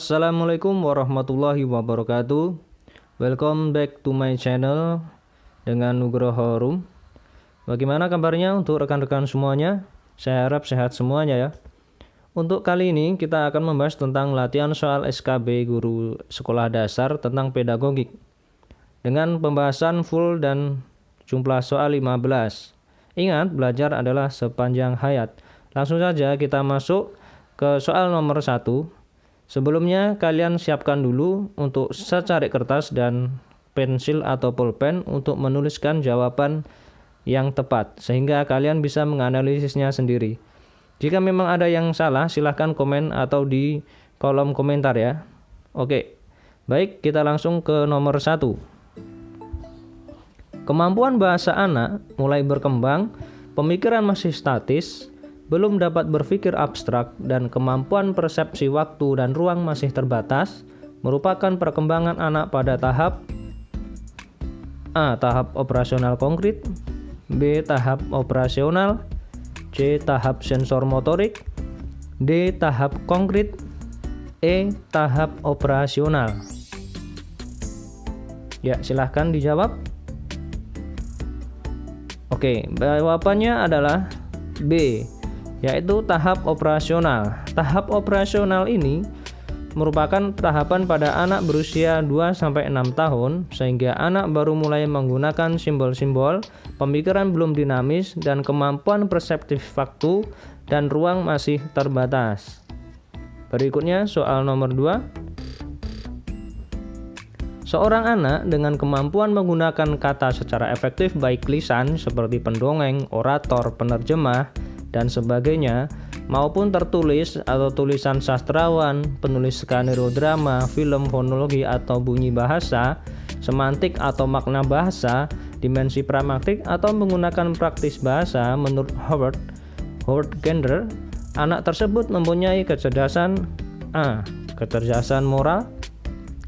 Assalamualaikum warahmatullahi wabarakatuh. Welcome back to my channel dengan Nugroho Room. Bagaimana kabarnya untuk rekan-rekan semuanya? Saya harap sehat semuanya ya. Untuk kali ini kita akan membahas tentang latihan soal SKB Guru Sekolah Dasar tentang pedagogik dengan pembahasan full dan jumlah soal 15. Ingat, belajar adalah sepanjang hayat. Langsung saja kita masuk ke soal nomor 1. Sebelumnya kalian siapkan dulu untuk secari kertas dan pensil atau pulpen untuk menuliskan jawaban yang tepat sehingga kalian bisa menganalisisnya sendiri. Jika memang ada yang salah silahkan komen atau di kolom komentar ya. Oke, baik kita langsung ke nomor 1. Kemampuan bahasa anak mulai berkembang, pemikiran masih statis, belum dapat berpikir abstrak, dan kemampuan persepsi waktu dan ruang masih terbatas, merupakan perkembangan anak pada tahap A. Tahap operasional konkret, B. Tahap operasional, C. Tahap sensor motorik, D. Tahap konkret, E. Tahap operasional. Ya, silahkan dijawab. Oke, jawabannya adalah B, yaitu tahap operasional. Tahap operasional ini merupakan tahapan pada anak berusia 2-6 tahun sehingga anak baru mulai menggunakan simbol-simbol, pemikiran belum dinamis, dan kemampuan perseptif waktu dan ruang masih terbatas. Berikutnya soal nomor 2. Seorang anak dengan kemampuan menggunakan kata secara efektif baik lisan seperti pendongeng, orator, penerjemah, dan sebagainya, maupun tertulis atau tulisan sastrawan, penulis skenario drama, film, fonologi atau bunyi bahasa, semantik atau makna bahasa, dimensi pragmatik atau menggunakan praktis bahasa. Menurut Howard Gardner, anak tersebut mempunyai kecerdasan A. Kecerdasan moral,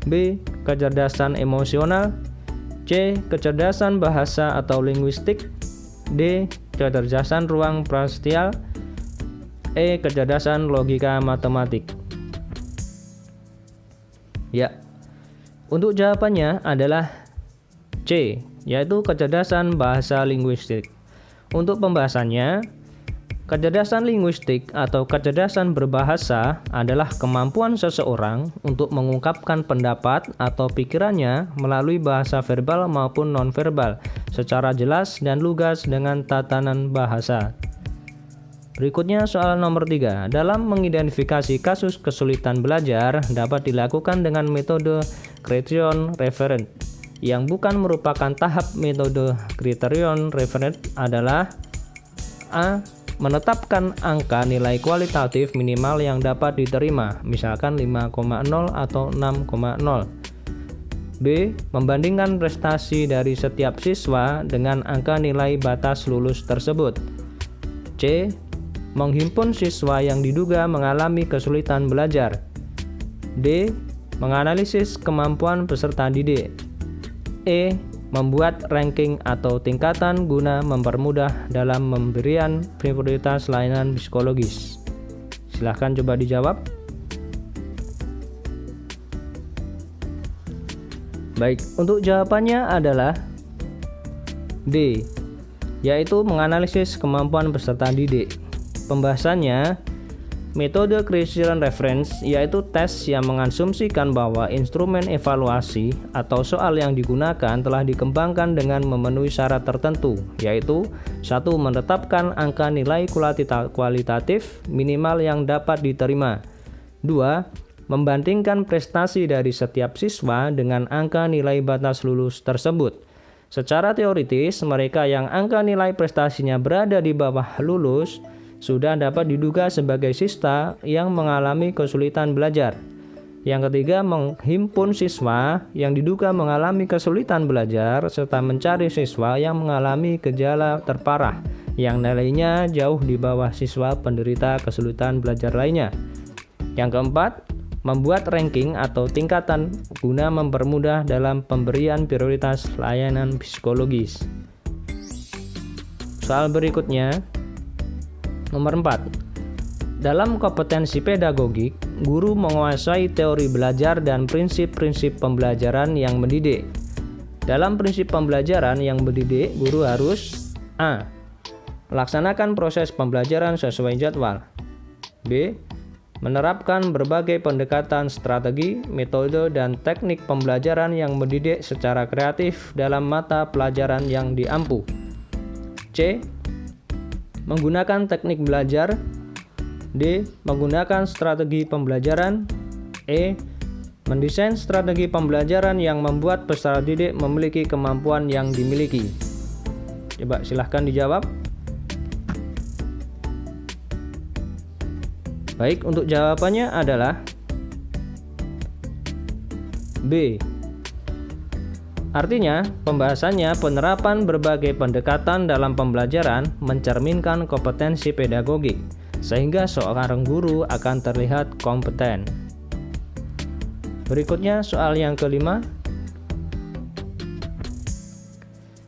B. Kecerdasan emosional, C. Kecerdasan bahasa atau linguistik, D. Kecerdasan ruang prasosial, E. Kecerdasan logika matematik. Ya, untuk jawabannya adalah C, yaitu kecerdasan bahasa linguistik. Untuk pembahasannya, kecerdasan linguistik atau kecerdasan berbahasa adalah kemampuan seseorang untuk mengungkapkan pendapat atau pikirannya melalui bahasa verbal maupun nonverbal secara jelas dan lugas dengan tatanan bahasa. Berikutnya soal nomor 3. Dalam mengidentifikasi kasus kesulitan belajar dapat dilakukan dengan metode criterion referent. Yang bukan merupakan tahap metode criterion referent adalah A. Menetapkan angka nilai kualitatif minimal yang dapat diterima, misalkan 5,0 atau 6,0. B. Membandingkan prestasi dari setiap siswa dengan angka nilai batas lulus tersebut. C. Menghimpun siswa yang diduga mengalami kesulitan belajar. D. Menganalisis kemampuan peserta didik. E. Membuat ranking atau tingkatan guna mempermudah dalam pemberian prioritas layanan psikologis. Silahkan coba dijawab. Baik, untuk jawabannya adalah D, yaitu menganalisis kemampuan peserta didik. Pembahasannya, metode criterion reference yaitu tes yang mengasumsikan bahwa instrumen evaluasi atau soal yang digunakan telah dikembangkan dengan memenuhi syarat tertentu, yaitu 1. Menetapkan angka nilai kualitatif minimal yang dapat diterima. 2. Membandingkan prestasi dari setiap siswa dengan angka nilai batas lulus tersebut. Secara teoritis, mereka yang angka nilai prestasinya berada di bawah lulus sudah dapat diduga sebagai siswa yang mengalami kesulitan belajar. Yang ketiga, menghimpun siswa yang diduga mengalami kesulitan belajar serta mencari siswa yang mengalami gejala terparah yang nilainya jauh di bawah siswa penderita kesulitan belajar lainnya. Yang keempat, membuat ranking atau tingkatan guna mempermudah dalam pemberian prioritas layanan psikologis. Soal berikutnya, nomor 4. Dalam kompetensi pedagogik, guru menguasai teori belajar dan prinsip-prinsip pembelajaran yang mendidik. Dalam prinsip pembelajaran yang mendidik, guru harus A. Melaksanakan proses pembelajaran sesuai jadwal. B. Menerapkan berbagai pendekatan strategi, metode, dan teknik pembelajaran yang mendidik secara kreatif dalam mata pelajaran yang diampu. C. Menggunakan teknik belajar. D. Menggunakan strategi pembelajaran. E. Mendesain strategi pembelajaran yang membuat peserta didik memiliki kemampuan yang dimiliki. Coba silahkan dijawab. Baik, untuk jawabannya adalah B. Artinya, pembahasannya penerapan berbagai pendekatan dalam pembelajaran mencerminkan kompetensi pedagogik, sehingga seorang guru akan terlihat kompeten. Berikutnya soal yang kelima.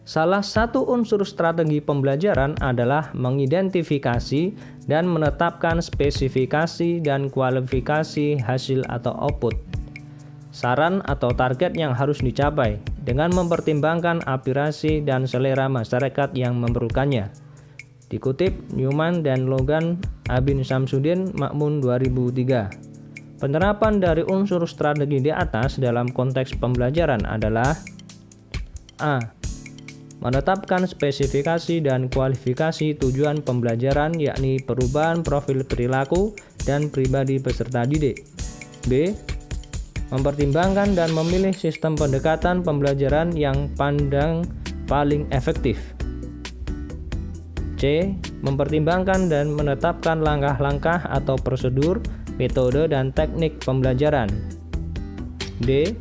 Salah satu unsur strategi pembelajaran adalah mengidentifikasi dan menetapkan spesifikasi dan kualifikasi hasil atau output, saran atau target yang harus dicapai dengan mempertimbangkan aspirasi dan selera masyarakat yang memerlukannya. Dikutip Newman dan Logan Abin Samsudin Makmun 2003. Penerapan dari unsur strategi di atas dalam konteks pembelajaran adalah A. Menetapkan spesifikasi dan kualifikasi tujuan pembelajaran, yakni perubahan profil perilaku dan pribadi peserta didik. B. Mempertimbangkan dan memilih sistem pendekatan pembelajaran yang paling efektif. C. Mempertimbangkan dan menetapkan langkah-langkah atau prosedur, metode, dan teknik pembelajaran. D.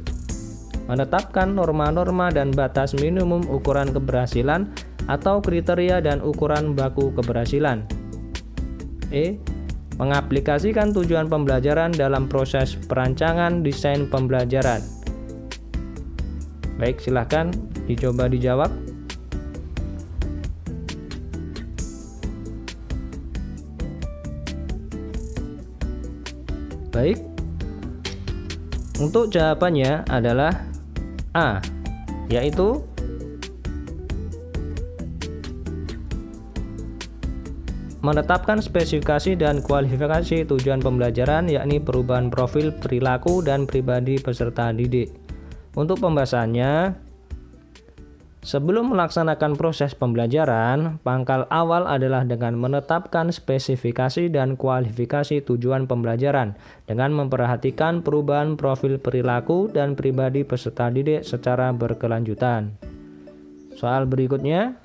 Menetapkan norma-norma dan batas minimum ukuran keberhasilan atau kriteria dan ukuran baku keberhasilan. E. Mengaplikasikan tujuan pembelajaran dalam proses perancangan desain pembelajaran. Baik, silahkan dicoba dijawab. Baik, untuk jawabannya adalah A, yaitu menetapkan spesifikasi dan kualifikasi tujuan pembelajaran, yakni perubahan profil perilaku dan pribadi peserta didik. Untuk pembahasannya, sebelum melaksanakan proses pembelajaran, pangkal awal adalah dengan menetapkan spesifikasi dan kualifikasi tujuan pembelajaran dengan memperhatikan perubahan profil perilaku dan pribadi peserta didik secara berkelanjutan. Soal berikutnya,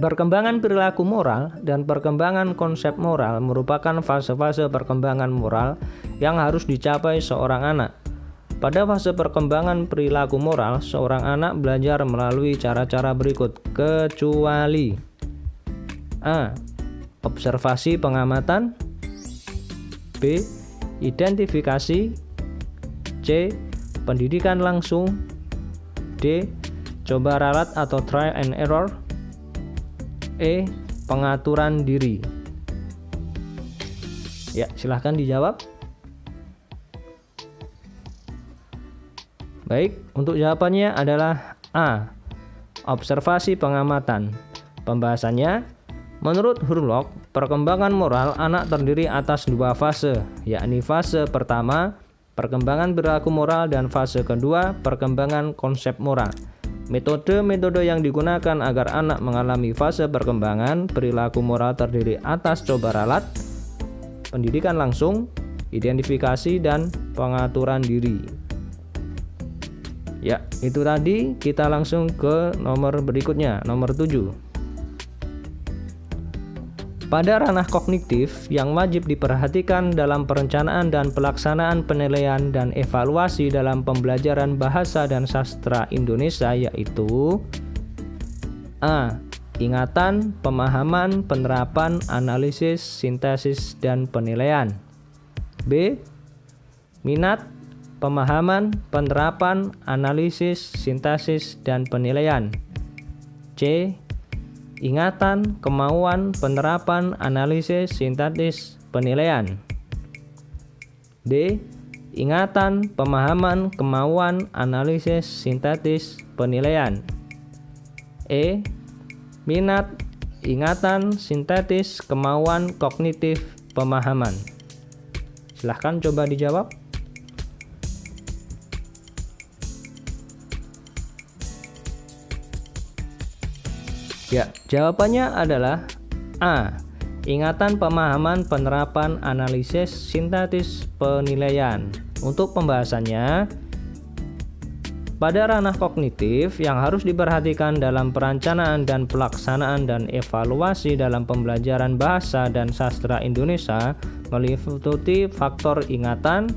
perkembangan perilaku moral dan perkembangan konsep moral merupakan fase-fase perkembangan moral yang harus dicapai seorang anak. Pada fase perkembangan perilaku moral, seorang anak belajar melalui cara-cara berikut, kecuali A. Observasi pengamatan. B. Identifikasi. C. Pendidikan langsung. D. Coba ralat atau try and error. E. Pengaturan diri. Ya, silahkan dijawab. Baik, untuk jawabannya adalah A. Observasi pengamatan. Pembahasannya, menurut Hurlock, perkembangan moral anak terdiri atas dua fase, yakni fase pertama, perkembangan perilaku moral, dan fase kedua, perkembangan konsep moral. Metode-metode yang digunakan agar anak mengalami fase perkembangan perilaku moral terdiri atas coba ralat, pendidikan langsung, identifikasi, dan pengaturan diri. Ya, itu tadi. Kita langsung ke nomor berikutnya, nomor 7. Pada ranah kognitif yang wajib diperhatikan dalam perencanaan dan pelaksanaan penilaian dan evaluasi dalam pembelajaran bahasa dan sastra Indonesia, yaitu A. Ingatan, pemahaman, penerapan, analisis, sintesis, dan penilaian. B. Minat, pemahaman, penerapan, analisis, sintesis, dan penilaian. C. Ingatan, kemauan, penerapan, analisis, sintesis, penilaian. D. Ingatan, pemahaman, kemauan, analisis, sintetis, penilaian. E. Minat, ingatan, sintetis, kemauan, kognitif, pemahaman. Silahkan coba dijawab. Ya, jawabannya adalah A. Ingatan, pemahaman, penerapan, analisis, sintetis, penilaian. Untuk pembahasannya, pada ranah kognitif yang harus diperhatikan dalam perencanaan dan pelaksanaan dan evaluasi dalam pembelajaran bahasa dan sastra Indonesia meliputi faktor ingatan,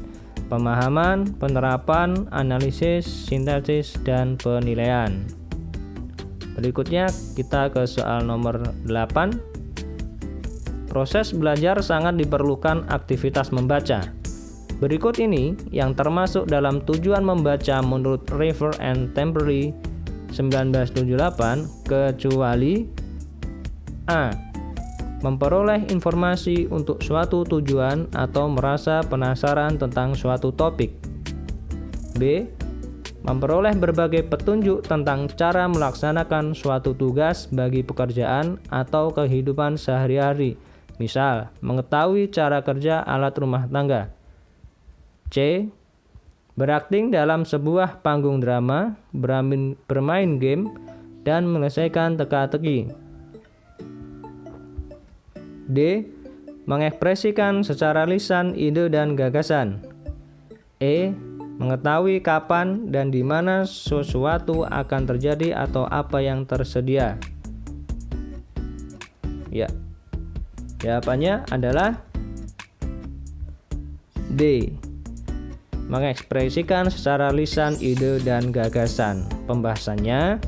pemahaman, penerapan, analisis, sintetis, dan penilaian. Berikutnya kita ke soal nomor 8. Proses belajar sangat diperlukan aktivitas membaca. Berikut ini yang termasuk dalam tujuan membaca menurut River and Temperley 1978 kecuali A. Memperoleh informasi untuk suatu tujuan atau merasa penasaran tentang suatu topik. B. Memperoleh berbagai petunjuk tentang cara melaksanakan suatu tugas bagi pekerjaan atau kehidupan sehari-hari. Misal, mengetahui cara kerja alat rumah tangga. C. Berakting dalam sebuah panggung drama, bermain game, dan menyelesaikan teka-teki. D. Mengekspresikan secara lisan ide dan gagasan. E. Mengetahui kapan dan di mana sesuatu akan terjadi atau apa yang tersedia. Ya. Jawabannya adalah D. Mengekspresikan secara lisan ide dan gagasan. Pembahasannya,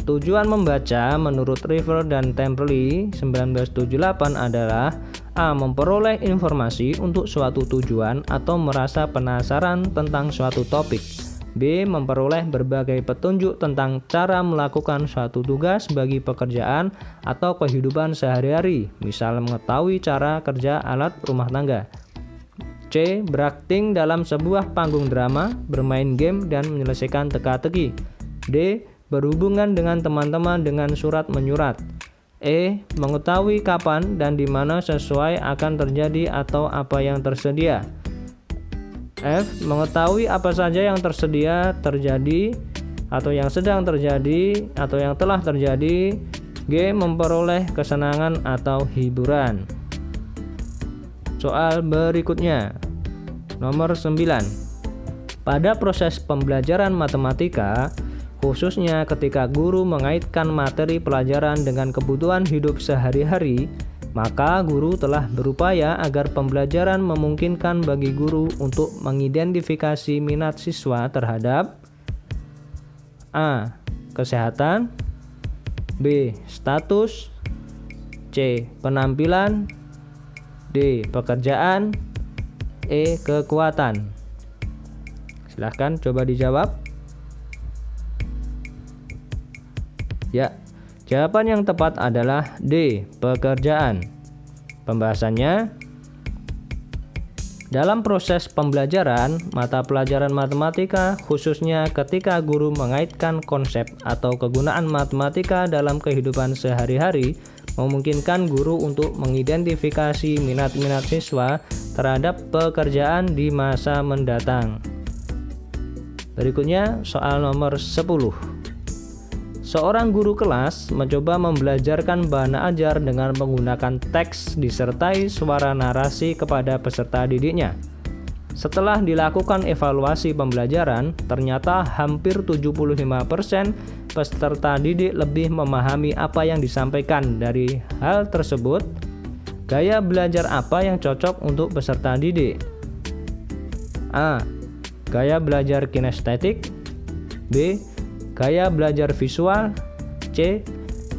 tujuan membaca menurut River dan Temperley 1978 adalah A. Memperoleh informasi untuk suatu tujuan atau merasa penasaran tentang suatu topik. B. Memperoleh berbagai petunjuk tentang cara melakukan suatu tugas bagi pekerjaan atau kehidupan sehari-hari, misal mengetahui cara kerja alat rumah tangga. C. Berakting dalam sebuah panggung drama, bermain game, dan menyelesaikan teka-teki. D. Berhubungan dengan teman-teman dengan surat menyurat. E. Mengetahui kapan dan di mana sesuai akan terjadi atau apa yang tersedia. F. Mengetahui apa saja yang tersedia, terjadi, atau yang sedang terjadi, atau yang telah terjadi. G. Memperoleh kesenangan atau hiburan. Soal berikutnya, nomor 9. Pada proses pembelajaran matematika, khususnya ketika guru mengaitkan materi pelajaran dengan kebutuhan hidup sehari-hari, maka guru telah berupaya agar pembelajaran memungkinkan bagi guru untuk mengidentifikasi minat siswa terhadap A. Kesehatan, B. Status, C. Penampilan, D. Pekerjaan, E. Kekuatan. Silahkan coba dijawab. Ya, jawaban yang tepat adalah D. Pekerjaan. Pembahasannya, dalam proses pembelajaran mata pelajaran matematika, khususnya ketika guru mengaitkan konsep atau kegunaan matematika dalam kehidupan sehari-hari, memungkinkan guru untuk mengidentifikasi minat-minat siswa terhadap pekerjaan di masa mendatang. Berikutnya soal nomor 10. Seorang guru kelas mencoba membelajarkan bahan ajar dengan menggunakan teks disertai suara narasi kepada peserta didiknya. Setelah dilakukan evaluasi pembelajaran, ternyata hampir 75% peserta didik lebih memahami apa yang disampaikan. Dari hal tersebut, gaya belajar apa yang cocok untuk peserta didik? A. Gaya belajar kinestetik. B. Gaya belajar visual. C.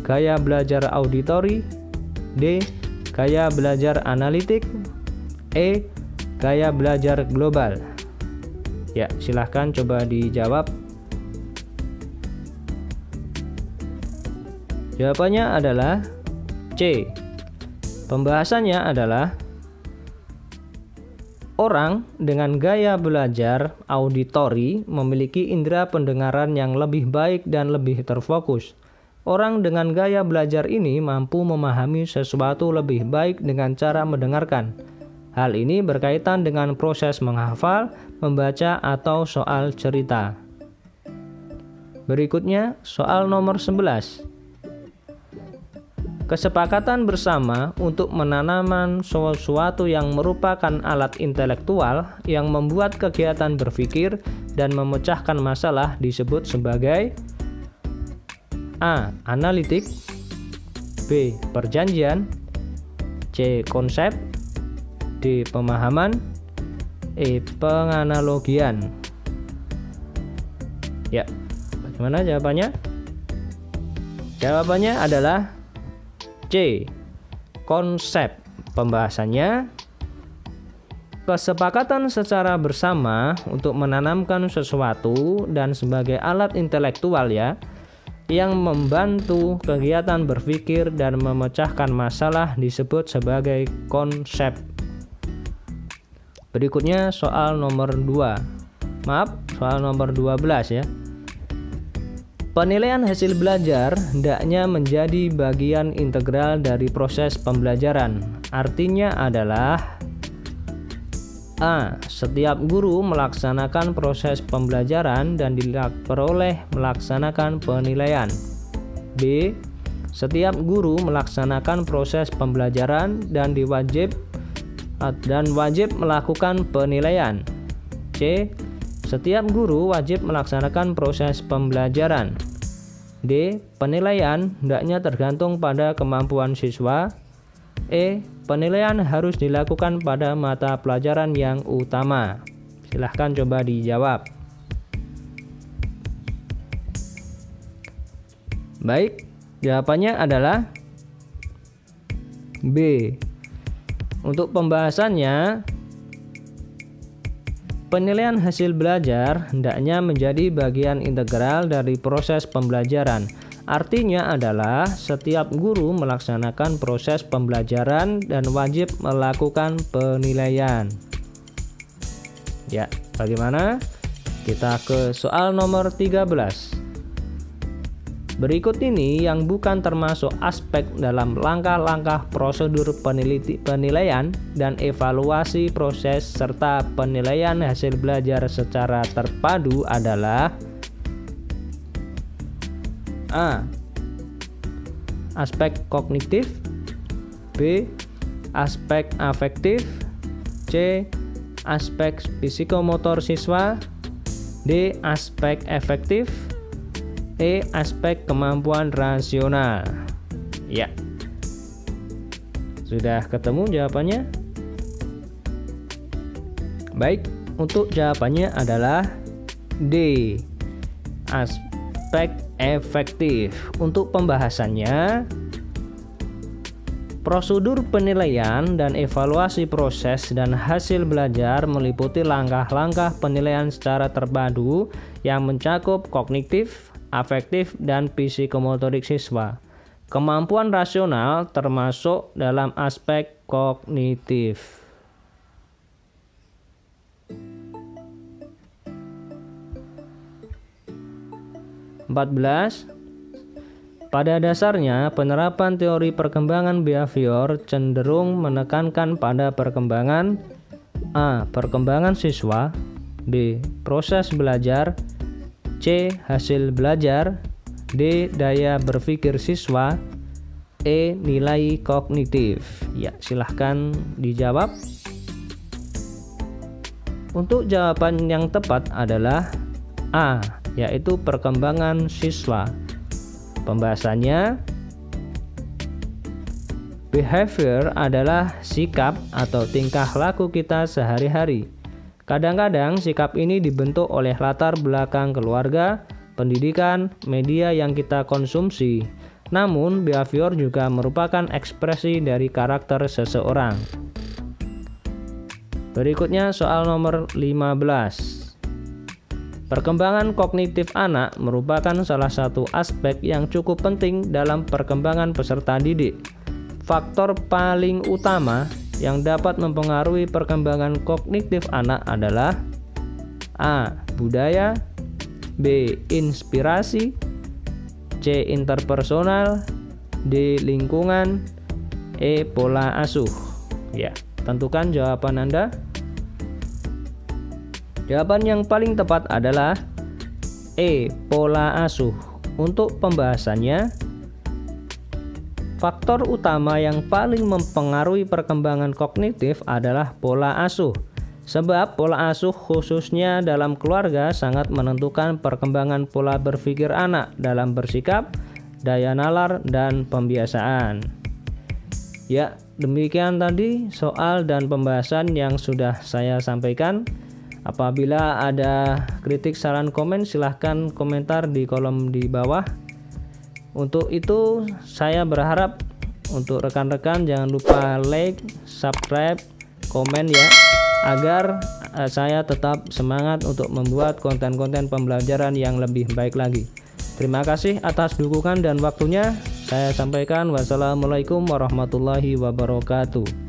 Gaya belajar auditori. D. Gaya belajar analitik. E. Gaya belajar global. Ya, silahkan coba dijawab. Jawabannya adalah C. Pembahasannya adalah Orang dengan gaya belajar auditori memiliki indera pendengaran yang lebih baik dan lebih terfokus. Orang dengan gaya belajar ini mampu memahami sesuatu lebih baik dengan cara mendengarkan. Hal ini berkaitan dengan proses menghafal, membaca, atau soal cerita. Berikutnya, soal nomor 11. Kesepakatan bersama untuk menanamkan sesuatu yang merupakan alat intelektual yang membuat kegiatan berpikir dan memecahkan masalah disebut sebagai A. Analitik, B. Perjanjian, C. Konsep, D. Pemahaman, E. Penganalogian. Ya, bagaimana jawabannya? Jawabannya adalah C. Konsep. Pembahasannya, kesepakatan secara bersama untuk menanamkan sesuatu dan sebagai alat intelektual yang membantu kegiatan berpikir dan memecahkan masalah disebut sebagai konsep. Berikutnya soal nomor 2. Soal nomor 12 ya. Penilaian hasil belajar hendaknya menjadi bagian integral dari proses pembelajaran. Artinya adalah A. Setiap guru melaksanakan proses pembelajaran dan diperoleh melaksanakan penilaian. B. Setiap guru melaksanakan proses pembelajaran dan wajib melakukan penilaian. C. Setiap guru wajib melaksanakan proses pembelajaran. D. Penilaian hendaknya tergantung pada kemampuan siswa. E. Penilaian harus dilakukan pada mata pelajaran yang utama. Silahkan coba dijawab. Baik, jawabannya adalah B. Untuk pembahasannya, penilaian hasil belajar hendaknya menjadi bagian integral dari proses pembelajaran. Artinya adalah setiap guru melaksanakan proses pembelajaran dan wajib melakukan penilaian. Ya, bagaimana? Kita ke soal nomor 13. Berikut ini yang bukan termasuk aspek dalam langkah-langkah prosedur penilaian dan evaluasi proses serta penilaian hasil belajar secara terpadu adalah A. Aspek kognitif, B. Aspek afektif, C. Aspek psikomotor siswa, D. Aspek efektif, E. Aspek kemampuan rasional. Ya, sudah ketemu jawabannya? Baik, untuk jawabannya adalah D. Aspek efektif. Untuk pembahasannya, prosedur penilaian dan evaluasi proses dan hasil belajar meliputi langkah-langkah penilaian secara terpadu yang mencakup kognitif, afektif, dan psikomotorik siswa. Kemampuan rasional termasuk dalam aspek kognitif. Pada dasarnya, penerapan teori perkembangan behavior cenderung menekankan pada perkembangan A. Perkembangan siswa, B. Proses belajar, C. Hasil belajar, D. Daya berpikir siswa, E. Nilai kognitif. Ya, silahkan dijawab. Untuk jawaban yang tepat adalah A, yaitu perkembangan siswa. Pembahasannya, behavior adalah sikap atau tingkah laku kita sehari-hari. Kadang-kadang sikap ini dibentuk oleh latar belakang keluarga, pendidikan, media yang kita konsumsi. Namun, behavior juga merupakan ekspresi dari karakter seseorang. Berikutnya soal nomor 15. Perkembangan kognitif anak merupakan salah satu aspek yang cukup penting dalam perkembangan peserta didik. Faktor paling utama yang dapat mempengaruhi perkembangan kognitif anak adalah A. Budaya, B. Inspirasi, C. Interpersonal, D. Lingkungan, E. Pola asuh. Ya, tentukan jawaban Anda. Jawaban yang paling tepat adalah E. Pola asuh. Untuk pembahasannya, faktor utama yang paling mempengaruhi perkembangan kognitif adalah pola asuh. Sebab pola asuh khususnya dalam keluarga sangat menentukan perkembangan pola berpikir anak dalam bersikap, daya nalar, dan pembiasaan. Ya, demikian tadi soal dan pembahasan yang sudah saya sampaikan. Apabila ada kritik, saran, komen, silahkan komentar di kolom di bawah. Untuk itu saya berharap untuk rekan-rekan jangan lupa like, subscribe, komen ya, agar saya tetap semangat untuk membuat konten-konten pembelajaran yang lebih baik lagi. Terima kasih atas dukungan dan waktunya. Saya sampaikan wassalamualaikum warahmatullahi wabarakatuh.